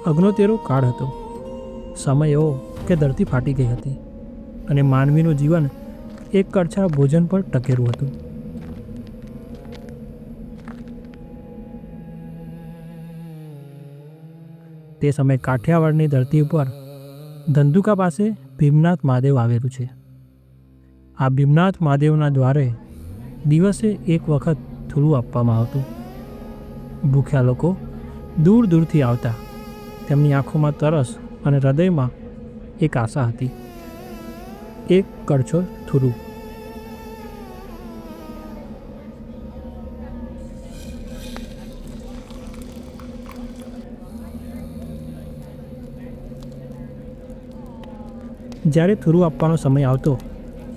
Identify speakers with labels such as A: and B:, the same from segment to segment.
A: અગ્નોતેરો કાળ હતો. સમય એવો કે ધરતી ફાટી ગઈ હતી અને માનવીનું જીવન એક કડછા ભોજન પર ટકેલું હતું. તે સમયે કાઠિયાવાડની ધરતી ઉપર ધંધુકા પાસે ભીમનાથ મહાદેવ આવેલું છે. આ ભીમનાથ મહાદેવના દ્વારે દિવસે એક વખત થોડું આપવામાં આવતું. ભૂખ્યા લોકો દૂર દૂરથી આવતા. તેમની આંખોમાં તરસ અને હૃદયમાં એક આશા હતી, એક કડછો થોડું. જ્યારે થોડું આપવાનો સમય આવતો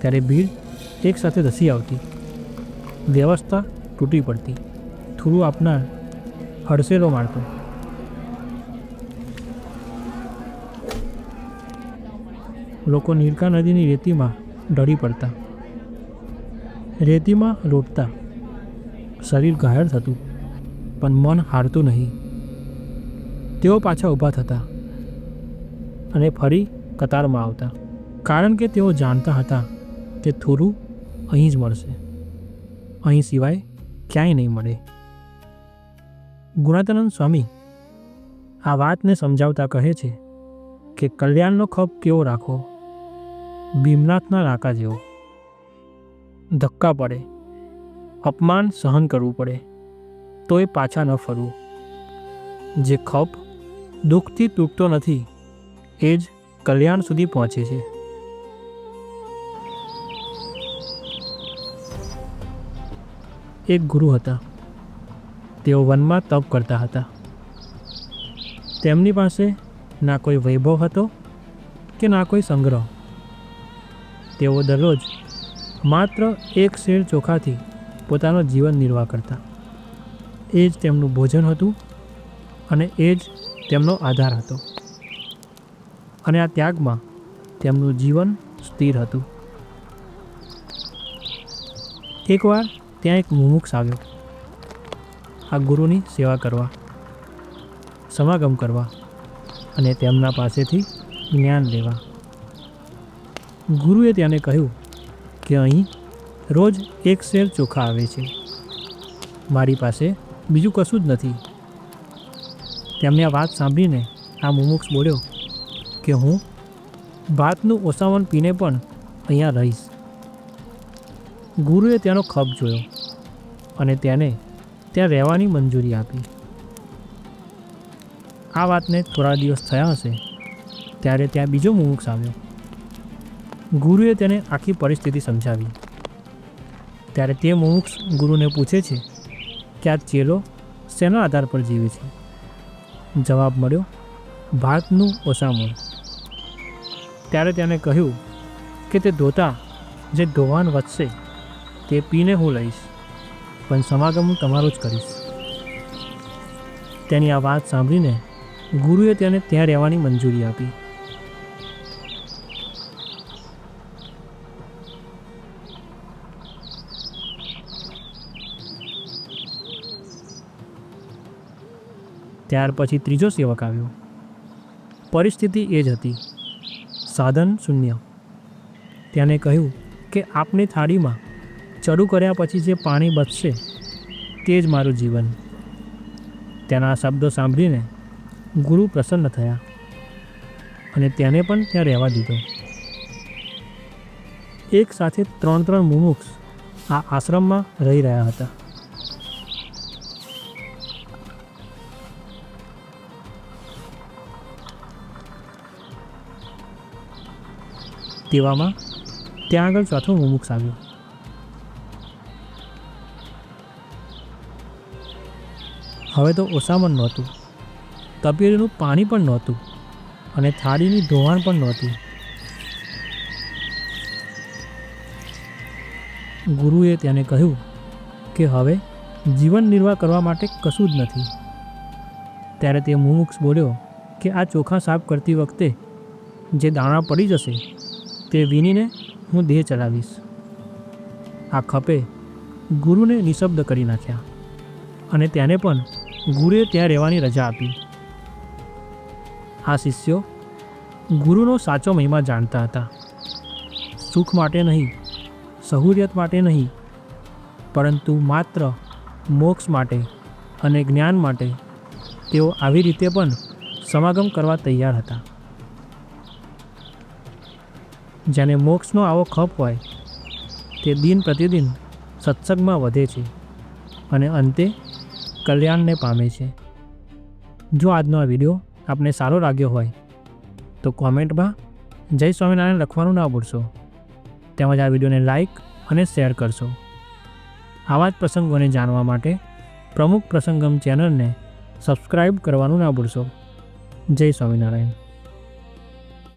A: ત્યારે ભીડ એકસાથે ધસી આવતી. વ્યવસ્થા તૂટી પડતી. થોડું આપનાર હડસેલો મારતો. લોકો નીલકા નદીની રેતીમાં ઢળી પડતા, રેતીમાં લોટતા. શરીર ઘાયલ થતું પણ મન હારતું નહીં. તેઓ પાછા ઊભા થતા અને ફરી કતારમાં આવતા, કારણ કે તેઓ જાણતા હતા કે થોડું અહીં જ મળશે, અહીં સિવાય ક્યાંય નહીં મળે. ગુણાતીતાનંદ સ્વામી આ વાતને સમજાવતા કહે છે કે કલ્યાણનો ખપ કેવો રાખો, ભીમનાથના રાકા જેવો. ધક્કા પડે, અપમાન સહન કરવું પડે તોય પાછા ન ફરવું. જે ખપ દુઃખથી તૂટતો નથી એ જ કલ્યાણ સુધી પહોંચે છે. એક ગુરુ હતા. તેઓ વનમાં તપ કરતા હતા. તેમની પાસે ના કોઈ વૈભવ હતો કે ના કોઈ સંગ્રહ. તેઓ દરરોજ માત્ર એક શેર ચોખાથી પોતાનો જીવન નિર્વાહ કરતા. એ જ તેમનું ભોજન હતું અને એ જ તેમનો આધાર હતો. અને આ ત્યાગમાં તેમનું જીવન સ્થિર હતું. એકવાર ત્યાં એક મુમુક્ષ આવ્યો આ ગુરુની સેવા કરવા, સમાગમ કરવા અને તેમના પાસેથી જ્ઞાન લેવા. ગુરુએ તેને કહ્યું કે અહીં રોજ એક શેર ચોખા આવે છે, મારી પાસે બીજું કશું જ નથી. તેમની આ વાત સાંભળીને આ મુમુક્ષ બોલ્યો કે હું ભાતનું ઓસામણ પીને પણ અહીંયા રહીશ. ગુરુએ તેનો ખપ જોયો અને તેને ત્યાં રહેવાની મંજૂરી આપી. આ વાતને થોડા દિવસ થયા હશે ત્યારે ત્યાં બીજો મુમુક્ષ આવ્યો. ગુરુએ તેને આખી પરિસ્થિતિ સમજાવી. ત્યારે તે મુમુક્ષ ગુરુને પૂછે છે કે આ ચેલો શેના આધાર પર જીવે છે? જવાબ મળ્યો, ભાતનું ઓસામણ. ત્યારે તેને કહ્યું કે તે ધોતા જે ધોવાણ વધશે તે પીને હું લઈશ, પણ સમાગમ હું તમારો જ કરીશ. તેની આ વાત સાંભળીને ગુરુએ તેને ત્યાં રહેવાની મંજૂરી આપી. ત્યાર પછી ત્રીજો સેવક આવ્યો. પરિસ્થિતિ એ જ હતી, સાધન શૂન્ય. તેને કહ્યું કે આપની થાળીમાં ચડું કર્યા પછી જે પાણી બચશે તે જ મારું જીવન. તેના શબ્દો સાંભળીને ગુરુ પ્રસન્ન થયા અને તેને પણ ત્યાં રહેવા દીધો. એક સાથે ત્રણ મુમુક્ષ આ આશ્રમમાં રહી રહ્યા હતા. તેવામાં ત્યાં આગળ ચોથો મુમુક્ષ આવ્યો. હવે તો ઓસામણ નહોતું, તપેલીનું પાણી પણ નહોતું અને થાળીની ધોવાણ પણ નહોતી. ગુરુએ તેને કહ્યું કે હવે જીવન નિર્વાહ કરવા માટે કશું જ નથી. ત્યારે તે મુમુક્ષ બોલ્યો કે આ ચોખા સાફ કરતી વખતે જે દાણા પડી જશે તે વીણીને હું દેહ ચલાવીશ. આ ખપે ગુરુને નિશબ્દ કરી નાખ્યા અને તેને પણ ગુરુએ ત્યાં રહેવાની રજા આપી. આ શિષ્યો ગુરુનો સાચો મહિમા જાણતા હતા. સુખ માટે નહીં, સહુલિયત માટે નહીં, પરંતુ માત્ર મોક્ષ માટે અને જ્ઞાન માટે તેઓ આવી રીતે પણ સમાગમ કરવા તૈયાર હતા. જેને મોક્ષનો આવો ખપ હોય તે દિન પ્રતિદિન સત્સંગમાં વધે છે અને અંતે કલ્યાણને પામે છે. જો આજનો આ વિડીયો આપને સારો લાગ્યો હોય તો કોમેન્ટમાં જય સ્વામિનારાયણ લખવાનું ના ભૂલશો. તેમજ આ વિડીયોને લાઈક અને શેર કરશો. આવા જ પ્રસંગોને જાણવા માટે પ્રમુખ પ્રસંગમ ચેનલને સબસ્ક્રાઈબ કરવાનું ના ભૂલશો. જય સ્વામિનારાયણ.